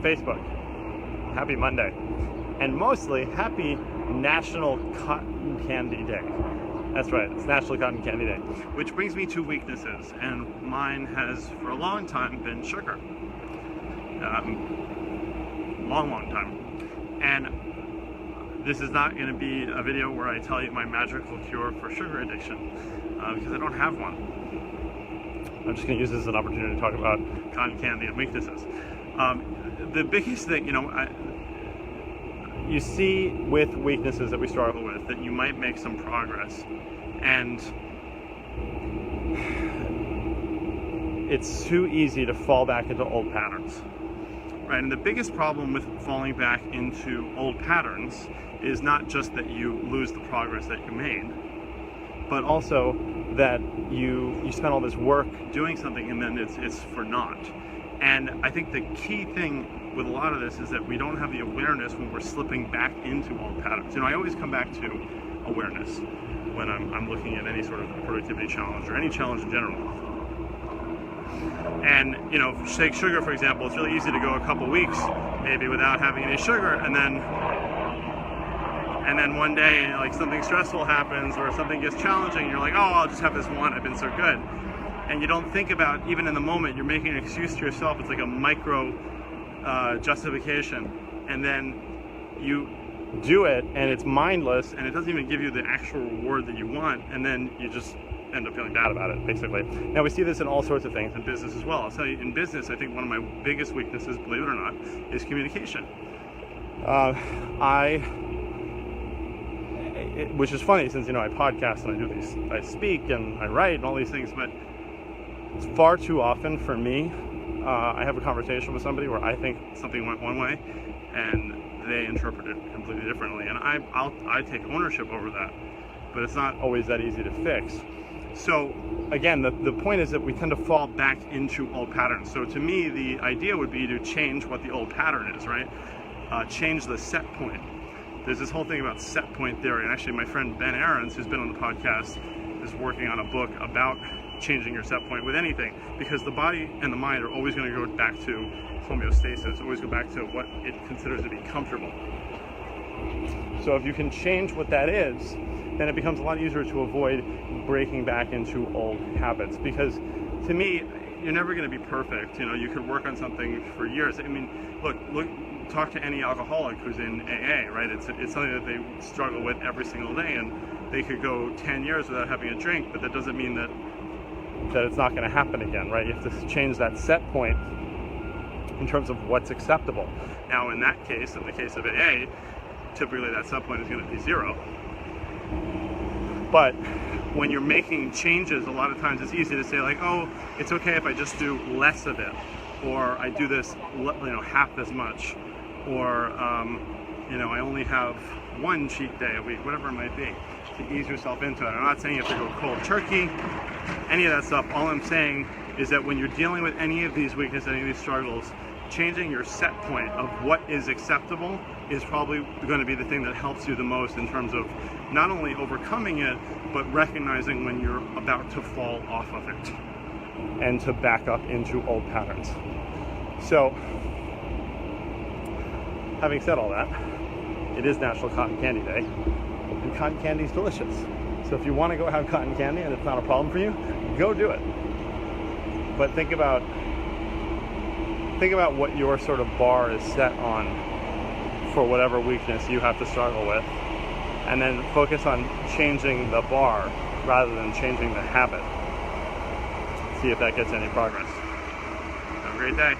Facebook. Happy Monday. And mostly, happy National Cotton Candy Day. That's right, it's National Cotton Candy Day. Which brings me to weaknesses, and mine has, for a long time, been sugar. Long time. And this is not going to be a video where I tell you my magical cure for sugar addiction, because I don't have one. I'm just going to use this as an opportunity to talk about cotton candy and weaknesses. The biggest thing, you see with weaknesses that we struggle with that you might make some progress, and it's too easy to fall back into old patterns, right? And the biggest problem with falling back into old patterns is not just that you lose the progress that you made, but also that you spend all this work doing something and then it's for naught. And I think the key thing with a lot of this is that we don't have the awareness when we're slipping back into old patterns. I always come back to awareness when I'm looking at any sort of productivity challenge or any challenge in general. And, take sugar, for example. It's really easy to go a couple weeks maybe without having any sugar, and then one day, something stressful happens or something gets challenging, and you're like, oh, I'll just have this one, I've been so good. And you don't think about, even in the moment, you're making an excuse to yourself. It's like a micro justification. And then you do it, and it's mindless, and it doesn't even give you the actual reward that you want, and then you just end up feeling bad about it, basically. Now, we see this in all sorts of things in business as well. I'll tell you, in business, I think one of my biggest weaknesses, believe it or not, is communication. Which is funny, since, I podcast and I do these, I speak and I write and all these things, but it's far too often for me, I have a conversation with somebody where I think something went one way and they interpret it completely differently, and I take ownership over that, but it's not always that easy to fix. So again, the point is that we tend to fall back into old patterns. So to me, the idea would be to change what the old pattern is, right? Change the set point. There's this whole thing about set point theory, and actually my friend Ben Aarons, who's been on the podcast, is working on a book about changing your set point with anything, because the body and the mind are always going to go back to homeostasis, always go back to what it considers to be comfortable. So if you can change what that is, then it becomes a lot easier to avoid breaking back into old habits, because to me, you're never going to be perfect. You could work on something for years. Look, talk to any alcoholic who's in AA, right? It's something that they struggle with every single day, and they could go 10 years without having a drink, but that doesn't mean that it's not going to happen again, right? You have to change that set point in terms of what's acceptable. Now, in that case, in the case of AA, typically that set point is going to be 0. But when you're making changes, a lot of times it's easy to say, oh, it's okay if I just do less of it, or I do this, half as much, or I only have one cheat day a week, whatever it might be, to ease yourself into it. I'm not saying you have to go cold turkey, any of that stuff. All I'm saying is that when you're dealing with any of these weaknesses, any of these struggles, changing your set point of what is acceptable is probably going to be the thing that helps you the most in terms of not only overcoming it, but recognizing when you're about to fall off of it and to back up into old patterns. So, having said all that, it is National Cotton Candy Day, and cotton candy is delicious. So if you want to go have cotton candy and it's not a problem for you, go do it. But think about what your sort of bar is set on for whatever weakness you have to struggle with, and then focus on changing the bar rather than changing the habit. See if that gets any progress. Have a great day.